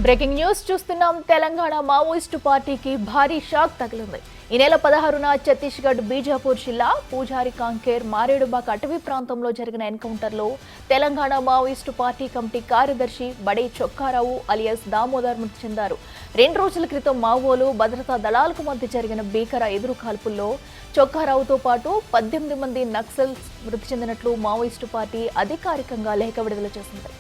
Breaking news చూస్తున్నాం. Telangana Maoist పార్టీకి భారీ షాక్ తగిలింది. ఈ నెల 16న ఛత్తీస్గఢ్ బీజాపూర్ జిల్లా పూజారి కాంకేర్ మారేడుబాగ్ అటవీ ప్రాంతంలో జరిగిన ఎన్కౌంటర్లో తెలంగాణ మావోయిస్టు పార్టీ కమిటీ కార్యదర్శి బడే చొక్కారావు అలియాస్ దామోదర్ మృతి చెందారు. 2 రోజుల క్రితం మావోలు భద్రతా దళాలకు మధ్య జరిగిన భీకర ఎదురు కాల్పుల్లో చొక్కారావుతో పాటు 18 మంది నక్సల్స్ మృతి చెందినట్లు మావోయిస్టు పార్టీ అధికారికంగా లేఖ విడుదల చేసింది.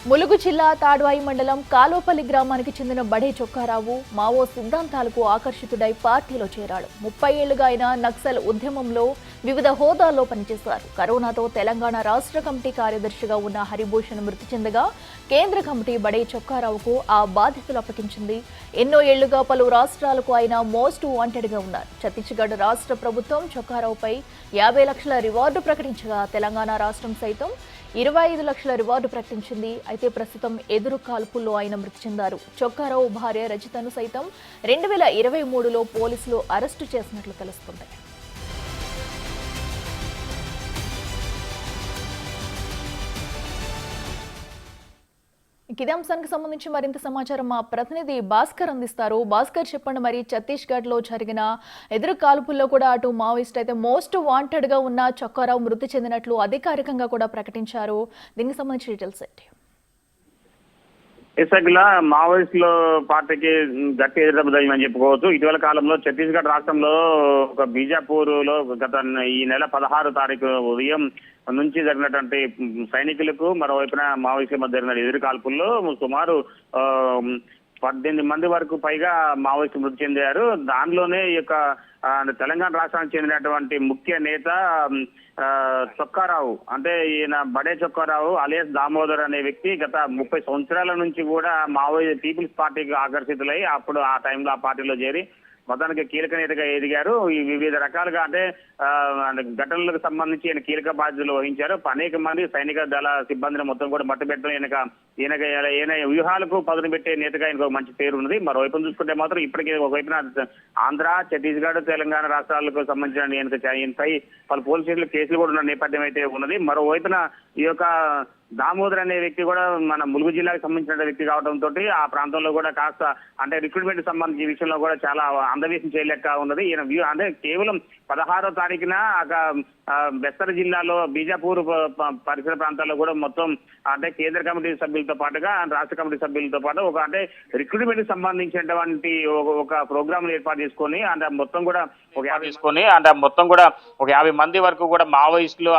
ములుగు జిల్లా తాడ్వాయి మండలం కాలోపల్లి గ్రామానికి చెందిన బడే చొక్కారావు మావో సిద్ధాంతాలకు ఆకర్షితుడై పార్టీలో చేరాడు. 30 ఏళ్లుగా ఆయన నక్సల్ ఉద్యమంలో వివిధ హోదాల్లో పనిచేశారు. కరోనాతో తెలంగాణ రాష్ట్ర కమిటీ కార్యదర్శిగా ఉన్న హరిభూషణ్ మృతి చెందగా కేంద్ర కమిటీ బడే చొక్కారావుకు ఆ బాధ్యతలు అప్పగించింది. ఎన్నో ఏళ్లుగా పలు రాష్ట్రాలకు ఆయన మోస్ట్ వాంటెడ్ గా ఉన్నారు. ఛత్తీస్గఢ్ రాష్ట్ర ప్రభుత్వం చొక్కారావుపై 50 లక్షల రివార్డు ప్రకటించగా తెలంగాణ రాష్ట్రం సైతం 25 లక్షల రివార్డు ప్రకటించింది. అయితే ప్రస్తుతం ఎదురు కాల్పుల్లో ఆయన మృతి చెందారు. చొక్కారావు భార్య రజితను సైతం 2023లో పోలీసులు అరెస్టు చేసినట్లు తెలుస్తుంది. ఇదే అంశానికి సంబంధించి మరింత సమాచారం మా ప్రతినిధి భాస్కర్ అందిస్తారు. భాస్కర్, చెప్పండి, మరి ఛత్తీస్గఢ్ లో జరిగిన ఎదురు కాల్పుల్లో కూడా అటు మావోయిస్ట్ అయితే మోస్ట్ వాంటెడ్ గా ఉన్న చొక్కారావు మృతి చెందినట్లు అధికారికంగా కూడా ప్రకటించారు. దీనికి సంబంధించి డీటెయిల్స్ ఏంటి? మావోయిస్టుల పార్టీకి గట్టి ఎదురుదెబ్బని చెప్పుకోవచ్చు. ఇటీవల కాలంలో ఛత్తీస్గఢ్ రాష్ట్రంలో ఒక బీజాపూర్ లో గత ఈ నెల 16 తారీఖు ఉదయం నుంచి జరిగినటువంటి సైనికులకు మరోవైపున మావోయిస్టుల మధ్య జరిగిన ఎదురు కాల్పుల్లో సుమారు 18 మంది వరకు పైగా మావోయిస్టులు మృతి చెందారు. దానిలోనే ఈ యొక్క తెలంగాణ రాష్ట్రానికి చెందినటువంటి ముఖ్య నేత చొక్కారావు, అంటే ఈయన బడే చొక్కారావు అలియాస్ దామోదర్ అనే వ్యక్తి గత 30 సంవత్సరాల నుంచి కూడా మావోయిస్ట్ పీపుల్స్ పార్టీకి ఆకర్షితులై అప్పుడు ఆ టైంలో ఆ పార్టీలో చేరి మొత్తానికి కీలక నేతగా ఎదిగారు. ఈ వివిధ రకాలుగా అంటే ఘటనలకు సంబంధించి ఈయన కీలక బాధ్యతలు వహించారు. అనేక మంది సైనిక దళ సిబ్బందిని మొత్తం కూడా మట్టుబెట్టడం ఈయన వ్యూహాలకు పదును పెట్టే నేతగా ఆయనకు మంచి పేరు ఉన్నది. మరోవైపు చూసుకుంటే మాత్రం ఇప్పటికీ ఒకవైపున ఆంధ్ర, ఛత్తీస్గఢ్, తెలంగాణ రాష్ట్రాలకు సంబంధించిన ఈయనపై పలు పోలీస్ స్టేషన్లు కేసులు కూడా ఉన్న నేపథ్యం అయితే ఉన్నది. మరోవైపున ఈ యొక్క దామోదర్ అనే వ్యక్తి కూడా మన ములుగు జిల్లాకు సంబంధించిన వ్యక్తి కావడంతో ఆ ప్రాంతంలో కూడా కాస్త అంటే రిక్రూట్మెంట్ సంబంధించిన విషయంలో కూడా చాలా అందవేశం చేయలేక ఉన్నది. ఈయన అంటే కేవలం 16వ తారీఖున బెస్తర్ జిల్లాలో బీజాపూర్ పరిసర ప్రాంతాల్లో కూడా మొత్తం అంటే కేంద్ర కమిటీ సభ్యులతో పాటుగా రాష్ట్ర కమిటీ సభ్యులతో పాటు ఒక అంటే రిక్రూట్మెంట్ కి సంబంధించినటువంటి ఒక ప్రోగ్రామ్ ఏర్పాటు చేసుకొని అంటే మొత్తం కూడా ఒక 50 మంది వరకు కూడా మావోయిస్టులు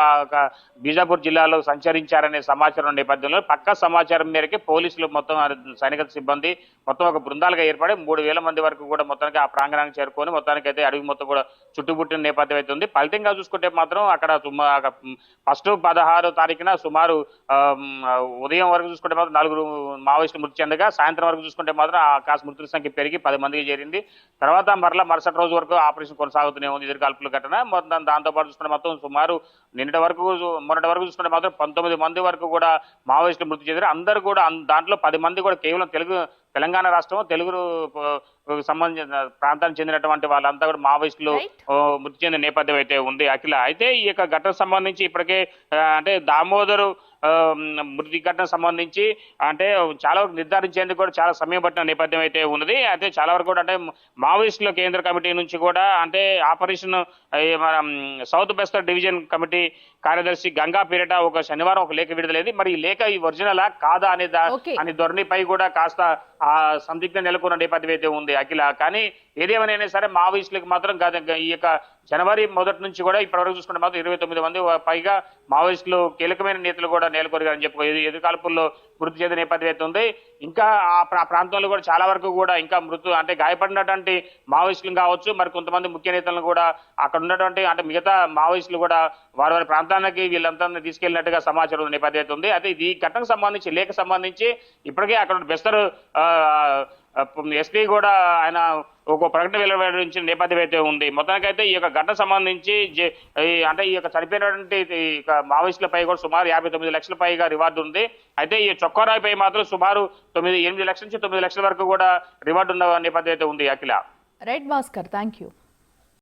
బీజాపూర్ జిల్లాలో సంచరించారనే సమాచారం నేపథ్యంలో పక్కా సమాచారం మేరకు పోలీసులు మొత్తం సైనిక సిబ్బంది మొత్తం ఒక బృందాలుగా ఏర్పడి 3000 మంది వరకు కూడా మొత్తానికి ఆ ప్రాంగణానికి చేరుకొని మొత్తానికి అయితే అడవి మొత్తం కూడా చుట్టుముట్టిన నేపథ్యం అయితే ఉంది. ఫలితంగా చూసుకుంటే మాత్రం అక్కడ ఫస్ట్ 16వ తారీఖున సుమారు ఉదయం వరకు చూసుకుంటే మాత్రం 4 మావోయిస్టులు మృతి చెందగా సాయంత్రం వరకు చూసుకుంటే మాత్రం ఆ కాస్త మృతుల సంఖ్య పెరిగి 10 మందికి చేరింది. తర్వాత మరుసటి రోజు వరకు ఆపరేషన్ కొనసాగుతూనే ఉంది ఎదురు కాల్పుల ఘటన. మొత్తం దాంతో పాటు చూసుకుంటే మొత్తం సుమారు మొన్నటి వరకు చూసుకుంటే మాత్రం 19 మంది వరకు కూడా మావోయిస్టులు మృతి చెందారు. అందరూ కూడా దాంట్లో 10 మంది కూడా కేవలం తెలంగాణ రాష్ట్రం తెలుగు సంబంధించిన ప్రాంతానికి చెందినటువంటి వాళ్ళంతా కూడా మావోయిస్టులు మృతి చెందిన నేపథ్యం అయితే ఉంది. అఖిల, అయితే ఈ యొక్క ఘటన సంబంధించి ఇప్పటికే అంటే దామోదరు మృతి ఘటన సంబంధించి అంటే చాలా వరకు నిర్ధారించేందుకు కూడా చాలా సమయం పట్టిన నేపథ్యం అయితే ఉన్నది. అయితే చాలా వరకు కూడా అంటే మావోయిస్టుల కేంద్ర కమిటీ నుంచి కూడా అంటే operation south Bastar division committee కార్యదర్శి గంగా పేరిట ఒక శనివారం ఒక లేఖ విడుదలైంది. మరి ఈ లేఖ ఈ ఒరిజినలా కాదా అనే ధోరణిపై కూడా కాస్త ఆ సందిగ్ధం నెలకొన్న నేపథ్యం అయితే ఉంది అఖిల. కానీ ఏదేమైనా సరే మావోయిస్టులకు మాత్రం ఈ యొక్క జనవరి మొదటి నుంచి కూడా ఇప్పటివరకు చూసుకుంటే మాత్రం 29 మంది పైగా మావోయిస్టులు కీలకమైన నేతలు కూడా నేలకొరిగారని చెప్పుకో ఎదురు కాల్పుల్లో మృతి చెందిన నేపథ్యం అయితే ఉంది. ఇంకా ఆ ప్రాంతంలో కూడా చాలా వరకు కూడా ఇంకా అంటే గాయపడినటువంటి మావోయిస్టులు కావచ్చు, మరి కొంతమంది ముఖ్య నేతలను కూడా అక్కడ ఉన్నటువంటి అంటే మిగతా మావోయిస్టులు కూడా వారి ప్రాంతానికి వీళ్ళంతా తీసుకెళ్లినట్టుగా సమాచారం నేపథ్యం అయితే ఉంది. అయితే ఈ ఘటనకు సంబంధించి లేఖ సంబంధించి ఇప్పటికే అక్కడ బెస్తర్ ఎస్పీ కూడా ఆయన ఒక ప్రకటన వెలువడించిన నేపథ్యం అయితే ఉంది. మొత్తానికైతే ఈ యొక్క ఘటన సంబంధించి అంటే ఈ యొక్క చనిపోయినటువంటి మావోయిస్టులపై కూడా సుమారు 59 లక్షల పైగా రివార్డు ఉంది. అయితే ఈ చొక్కారావుపై మాత్రం సుమారు 8 లక్షల నుంచి 9 లక్షల వరకు కూడా రివార్డు ఉన్న నేపథ్యం అయితే ఉంది Akhila. Right Bhaskar, thank you.